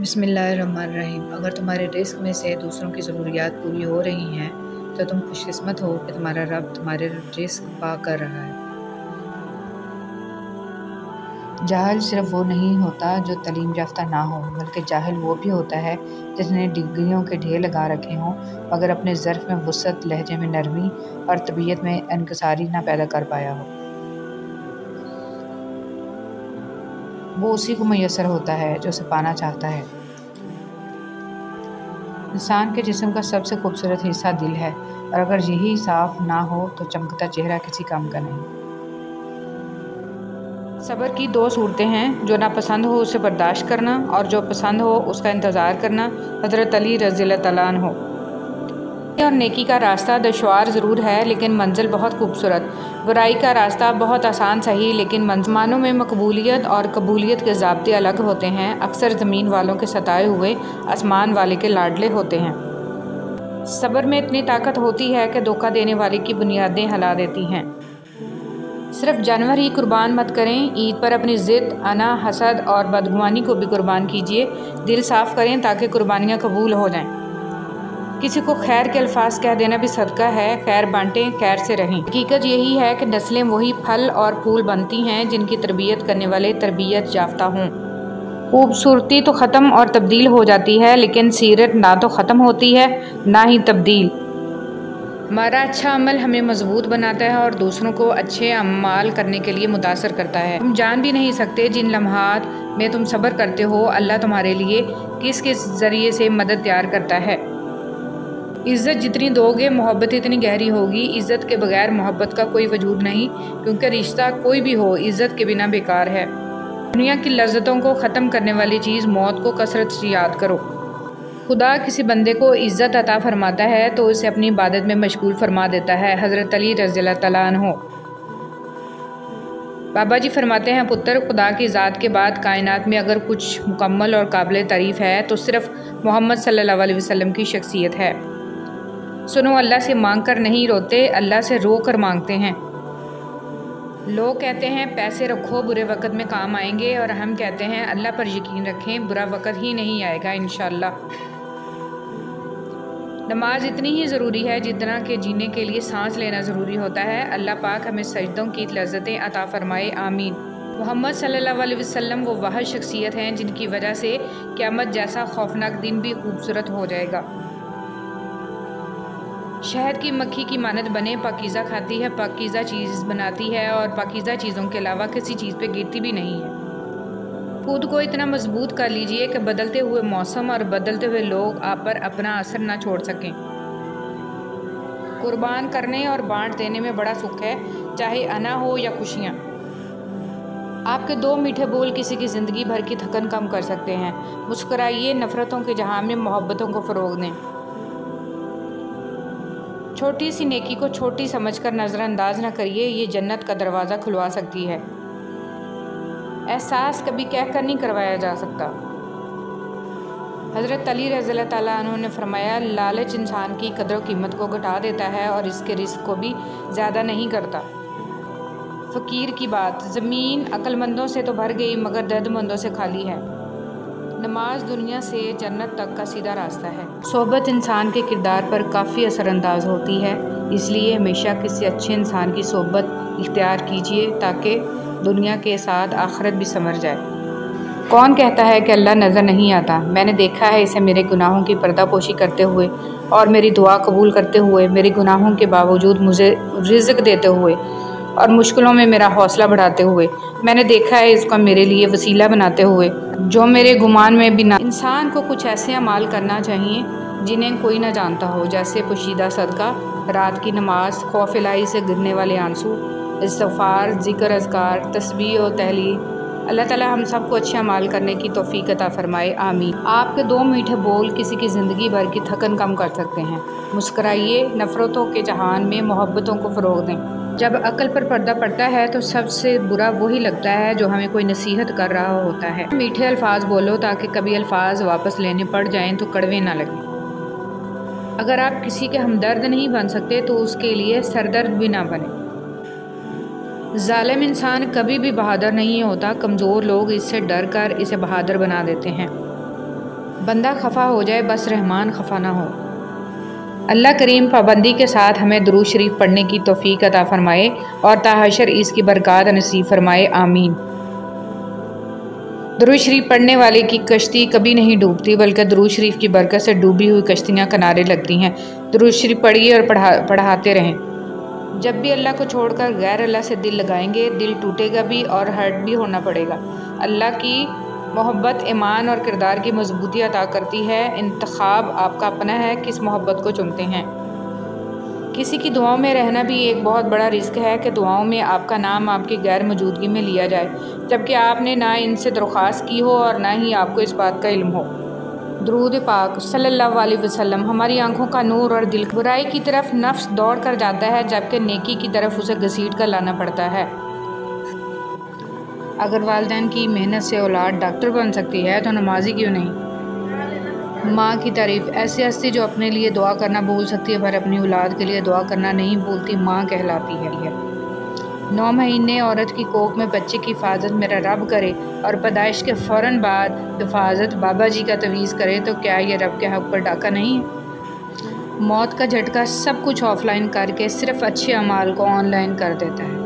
بسم اللہ الرحمن الرحیم۔ اگر تمہارے رزق میں سے دوسروں کی ضروریات پوری ہو رہی ہیں تو تم خوش قسمت ہو کہ تمہارا رب تمہارے رزق پا کر رہا ہے۔ جاہل صرف وہ نہیں ہوتا جو تعلیم یافتہ نہ ہو، بلکہ جاہل وہ بھی ہوتا ہے جس نے ڈگریوں کے ڈھیر لگا رکھے ہوں مگر اپنے ظرف میں وسعت، لہجے میں نرمی اور طبیعت میں انکساری نہ پیدا کر پایا ہو۔ وہ اسی کو میسر ہوتا ہے جو اسے پانا چاہتا ہے۔ انسان کے جسم کا سب سے خوبصورت حصہ دل ہے، اور اگر یہی صاف نہ ہو تو چمکتا چہرہ کسی کام کا نہیں۔ صبر کی دو صورتیں ہیں، جو ناپسند ہو اسے برداشت کرنا اور جو پسند ہو اس کا انتظار کرنا۔ حضرت علی رضی اللہ تعالیٰ عنہ۔ اور نیکی کا راستہ دشوار ضرور ہے لیکن منزل بہت خوبصورت۔ برائی کا راستہ بہت آسان صحیح لیکن منزلوں میں مقبولیت اور قبولیت کے ضابطے الگ ہوتے ہیں۔ اکثر زمین والوں کے ستائے ہوئے آسمان والے کے لاڈلے ہوتے ہیں۔ صبر میں اتنی طاقت ہوتی ہے کہ دھوکہ دینے والے کی بنیادیں ہلا دیتی ہیں۔ صرف جانور ہی قربان مت کریں، عید پر اپنی ضد، انا، حسد اور بدگمانی کو بھی قربان کیجیے۔ دل صاف کریں تاکہ قربانیاں قبول ہو جائیں۔ کسی کو خیر کے الفاظ کہہ دینا بھی صدقہ ہے۔ خیر بانٹیں، خیر سے رہیں۔ حقیقت یہی ہے کہ نسلیں وہی پھل اور پھول بنتی ہیں جن کی تربیت کرنے والے تربیت یافتہ ہوں۔ خوبصورتی تو ختم اور تبدیل ہو جاتی ہے لیکن سیرت نہ تو ختم ہوتی ہے نہ ہی تبدیل۔ ہمارا اچھا عمل ہمیں مضبوط بناتا ہے اور دوسروں کو اچھے اعمال کرنے کے لیے متاثر کرتا ہے۔ تم جان بھی نہیں سکتے جن لمحات میں تم صبر کرتے ہو اللہ تمہارے لیے کس کس ذریعے سے مدد تیار کرتا ہے۔ عزت جتنی دو گے محبت اتنی گہری ہوگی۔ عزت کے بغیر محبت کا کوئی وجود نہیں، کیونکہ رشتہ کوئی بھی ہو عزت کے بنا بیکار ہے۔ دنیا کی لذتوں کو ختم کرنے والی چیز موت کو کثرت سے یاد کرو۔ خدا کسی بندے کو عزت عطا فرماتا ہے تو اسے اپنی عبادت میں مشغول فرما دیتا ہے۔ حضرت علی رضی اللہ تعالیٰ عنہ۔ بابا جی فرماتے ہیں، پتر، خدا کی ذات کے بعد کائنات میں اگر کچھ مکمل اور قابل تعریف ہے تو صرف محمد صلی اللہ علیہ وسلم کی شخصیت ہے۔ سنو، اللہ سے مانگ کر نہیں روتے، اللہ سے رو کر مانگتے ہیں۔ لوگ کہتے ہیں پیسے رکھو برے وقت میں کام آئیں گے، اور ہم کہتے ہیں اللہ پر یقین رکھیں برا وقت ہی نہیں آئے گا انشاءاللہ۔ نماز اتنی ہی ضروری ہے جتنا کہ جینے کے لیے سانس لینا ضروری ہوتا ہے۔ اللہ پاک ہمیں سجدوں کی لذتیں عطا فرمائے، آمین۔ محمد صلی اللہ علیہ وسلم وہ واحد شخصیت ہیں جن کی وجہ سے قیامت جیسا خوفناک دن بھی خوبصورت ہو جائے گا۔ شہد کی مکھی کی مانند بنے، پاکیزہ کھاتی ہے، پاکیزہ چیز بناتی ہے اور پاکیزہ چیزوں کے علاوہ کسی چیز پہ گرتی بھی نہیں ہے۔ خود کو اتنا مضبوط کر لیجئے کہ بدلتے ہوئے موسم اور بدلتے ہوئے لوگ آپ پر اپنا اثر نہ چھوڑ سکیں۔ قربان کرنے اور بانٹ دینے میں بڑا سکھ ہے، چاہے انا ہو یا خوشیاں۔ آپ کے دو میٹھے بول کسی کی زندگی بھر کی تھکن کم کر سکتے ہیں۔ مسکرائیے، نفرتوں کے جہاں میں محبتوں کو فروغ دیں۔ چھوٹی سی نیکی کو چھوٹی سمجھ کر نظر انداز نہ کریے، یہ جنت کا دروازہ کھلوا سکتی ہے۔ احساس کبھی کہہ کر نہیں کروایا جا سکتا۔ حضرت علی رضی اللہ تعالیٰ عنہ نے فرمایا، لالچ انسان کی قدر و قیمت کو گھٹا دیتا ہے اور اس کے رزق کو بھی زیادہ نہیں کرتا۔ فقیر کی بات، زمین عقل مندوں سے تو بھر گئی مگر درد مندوں سے خالی ہے۔ نماز دنیا سے جنت تک کا سیدھا راستہ ہے۔ صحبت انسان کے کردار پر کافی اثر انداز ہوتی ہے، اس لیے ہمیشہ کسی اچھے انسان کی صحبت اختیار کیجیے تاکہ دنیا کے ساتھ آخرت بھی سنور جائے۔ کون کہتا ہے کہ اللہ نظر نہیں آتا؟ میں نے دیکھا ہے اسے میرے گناہوں کی پردہ پوشی کرتے ہوئے اور میری دعا قبول کرتے ہوئے، میرے گناہوں کے باوجود مجھے رزق دیتے ہوئے اور مشکلوں میں میرا حوصلہ بڑھاتے ہوئے۔ میں نے دیکھا ہے اس کو میرے لیے وسیلہ بناتے ہوئے جو میرے گمان میں بھی نہ۔ انسان کو کچھ ایسے اعمال کرنا چاہیے جنہیں کوئی نہ جانتا ہو، جیسے پوشیدہ صدقہ، رات کی نماز، خوف الہی سے گرنے والے آنسو، استغفار، ذکر، اذکار، تسبیح و تحلیل۔ اللہ تعالی ہم سب کو اچھے اعمال کرنے کی توفیق عطا فرمائے، آمین۔ آپ کے دو میٹھے بول کسی کی زندگی بھر کی تھکن کم کر سکتے ہیں۔ مسکرائیے، نفرتوں کے جہان میں محبتوں کو فروغ دیں۔ جب عقل پر پردہ پڑتا ہے تو سب سے برا وہی لگتا ہے جو ہمیں کوئی نصیحت کر رہا ہوتا ہے۔ میٹھے الفاظ بولو تاکہ کبھی الفاظ واپس لینے پڑ جائیں تو کڑوے نہ لگیں۔ اگر آپ کسی کے ہمدرد نہیں بن سکتے تو اس کے لیے سردرد بھی نہ بنیں۔ ظالم انسان کبھی بھی بہادر نہیں ہوتا، کمزور لوگ اس سے ڈر کر اسے بہادر بنا دیتے ہیں۔ بندہ خفا ہو جائے بس رحمان خفا نہ ہو۔ اللہ کریم پابندی کے ساتھ ہمیں درود شریف پڑھنے کی توفیق عطا فرمائے اور تا حشر اس کی برکات نصیب فرمائے، آمین۔ درود شریف پڑھنے والے کی کشتی کبھی نہیں ڈوبتی، بلکہ درود شریف کی برکت سے ڈوبی ہوئی کشتیاں کنارے لگتی ہیں۔ درود شریف پڑھیے اور پڑھاتے رہیں۔ جب بھی اللہ کو چھوڑ کر غیر اللہ سے دل لگائیں گے، دل ٹوٹے گا بھی اور ہرٹ بھی ہونا پڑے گا۔ اللہ کی محبت ایمان اور کردار کی مضبوطی عطا کرتی ہے۔ انتخاب آپ کا اپنا ہے، کس محبت کو چنتے ہیں۔ کسی کی دعاؤں میں رہنا بھی ایک بہت بڑا رزق ہے کہ دعاؤں میں آپ کا نام آپ کی غیر موجودگی میں لیا جائے، جبکہ آپ نے نہ ان سے درخواست کی ہو اور نہ ہی آپ کو اس بات کا علم ہو۔ درود پاک صلی اللہ علیہ وسلم ہماری آنکھوں کا نور اور دل۔ برائی کی طرف نفس دوڑ کر جاتا ہے، جبکہ نیکی کی طرف اسے گھسیٹ کر لانا پڑتا ہے۔ اگر والدین کی محنت سے اولاد ڈاکٹر بن سکتی ہے تو نمازی کیوں نہیں؟ ماں کی تعریف ایسی ہستی جو اپنے لیے دعا کرنا بھول سکتی ہے پر اپنی اولاد کے لیے دعا کرنا نہیں بھولتی، ماں کہلاتی ہے۔ 9 مہینے عورت کی کوکھ میں بچے کی حفاظت میرا رب کرے اور پیدائش کے فوراً بعد حفاظت بابا جی کا تویز کرے تو کیا یہ رب کے حق پر ڈاکہ نہیں ہے؟ موت کا جھٹکا سب کچھ آف لائن کر کے صرف اچھے اعمال کو آن لائن کر دیتا ہے۔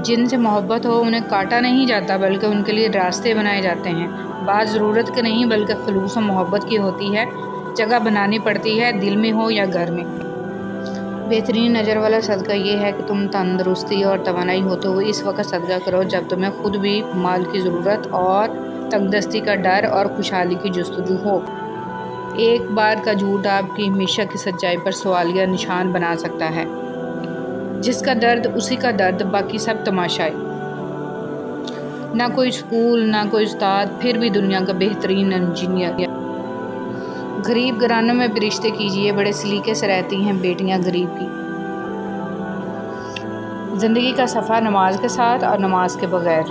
جن سے محبت ہو انہیں کاٹا نہیں جاتا بلکہ ان کے لیے راستے بنائے جاتے ہیں۔ بات ضرورت کے نہیں بلکہ خلوص و محبت کی ہوتی ہے۔ جگہ بنانی پڑتی ہے، دل میں ہو یا گھر میں۔ بہترین نظر والا صدقہ یہ ہے کہ تم تندرستی اور توانائی ہوتے ہوئے اس وقت صدقہ کرو جب تمہیں خود بھی مال کی ضرورت اور تنگ دستی کا ڈر اور خوشحالی کی جستجو ہو۔ ایک بار کا جھوٹ آپ کی ہمیشہ کی سچائی پر سوالیہ نشان بنا سکتا ہے۔ جس کا درد اسی کا درد، باقی سب تماشائی۔ نہ کوئی سکول، نہ کوئی استاد، پھر بھی دنیا کا بہترین انجینئر۔ غریب گھرانوں میں بھی رشتے کیجیے، بڑے سلیقے سے رہتی ہیں بیٹیاں غریب کی۔ زندگی کا صفحہ نماز کے ساتھ اور نماز کے بغیر۔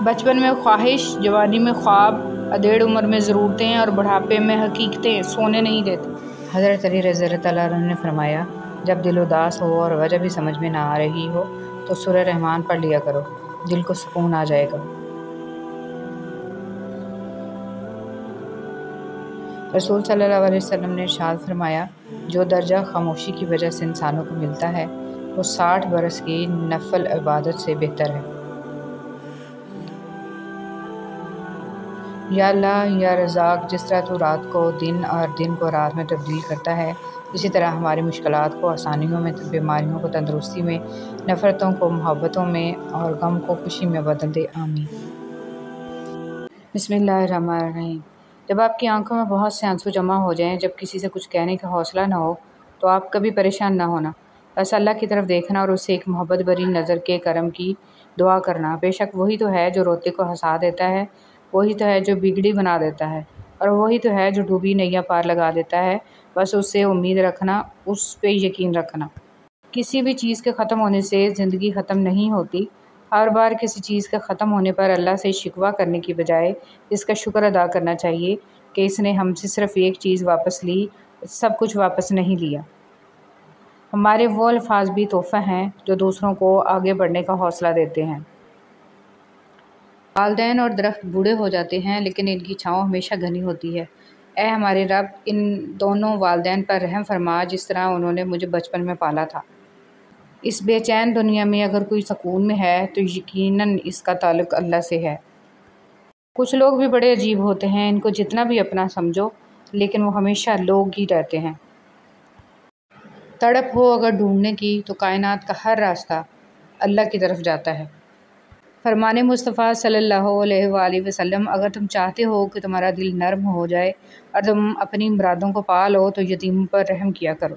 بچپن میں خواہش، جوانی میں خواب، ادھیڑ عمر میں ضرورتیں اور بڑھاپے میں حقیقتیں سونے نہیں دیتی۔ حضرت علی رضی اللہ عنہ نے فرمایا، جب دل اداس ہو اور وجہ بھی سمجھ میں نہ آ رہی ہو تو سورہ رحمان پڑھ لیا کرو، دل کو سکون آ جائے گا۔ رسول صلی اللہ علیہ وسلم نے ارشاد فرمایا، جو درجہ خاموشی کی وجہ سے انسانوں کو ملتا ہے وہ 60 برس کی نفل عبادت سے بہتر ہے۔ یا اللہ یا رزاق، جس طرح تو رات کو دن اور دن کو رات میں تبدیل کرتا ہے، اسی طرح ہماری مشکلات کو آسانیوں میں، بیماریوں کو تندرستی میں، نفرتوں کو محبتوں میں اور غم کو خوشی میں بدل دے، آمین۔ بسم اللہ الرحمن الرحیم۔ جب آپ کی آنکھوں میں بہت سے آنسو جمع ہو جائیں، جب کسی سے کچھ کہنے کا حوصلہ نہ ہو، تو آپ کبھی پریشان نہ ہونا، بس اللہ کی طرف دیکھنا اور اسے ایک محبت بھری نظر کے کرم کی دعا کرنا۔ بے شک وہی تو ہے جو روتے کو ہنسا دیتا ہے، وہی تو ہے جو بگڑی بنا دیتا ہے، اور وہی تو ہے جو ڈوبی نیا پار لگا دیتا ہے۔ بس اس سے امید رکھنا، اس پہ یقین رکھنا۔ کسی بھی چیز کے ختم ہونے سے زندگی ختم نہیں ہوتی۔ ہر بار کسی چیز کے ختم ہونے پر اللہ سے شکوہ کرنے کی بجائے اس کا شکر ادا کرنا چاہیے کہ اس نے ہم سے صرف ایک چیز واپس لی، سب کچھ واپس نہیں لیا۔ ہمارے وہ الفاظ بھی تحفہ ہیں جو دوسروں کو آگے بڑھنے کا حوصلہ دیتے ہیں۔ والدین اور درخت بوڑھے ہو جاتے ہیں لیکن ان کی چھاؤں ہمیشہ گھنی ہوتی ہے۔ اے ہمارے رب، ان دونوں والدین پر رحم فرما جس طرح انہوں نے مجھے بچپن میں پالا تھا۔ اس بے چین دنیا میں اگر کوئی سکون میں ہے تو یقیناً اس کا تعلق اللہ سے ہے۔ کچھ لوگ بھی بڑے عجیب ہوتے ہیں، ان کو جتنا بھی اپنا سمجھو لیکن وہ ہمیشہ لوگ ہی رہتے ہیں۔ تڑپ ہو اگر ڈھونڈنے کی تو کائنات کا ہر راستہ اللہ کی طرف جاتا ہے۔ فرمان مصطفیٰ صلی اللہ علیہ وآلہ وسلم، اگر تم چاہتے ہو کہ تمہارا دل نرم ہو جائے اور تم اپنی مرادوں کو پا لو تو یتیموں پر رحم کیا کرو۔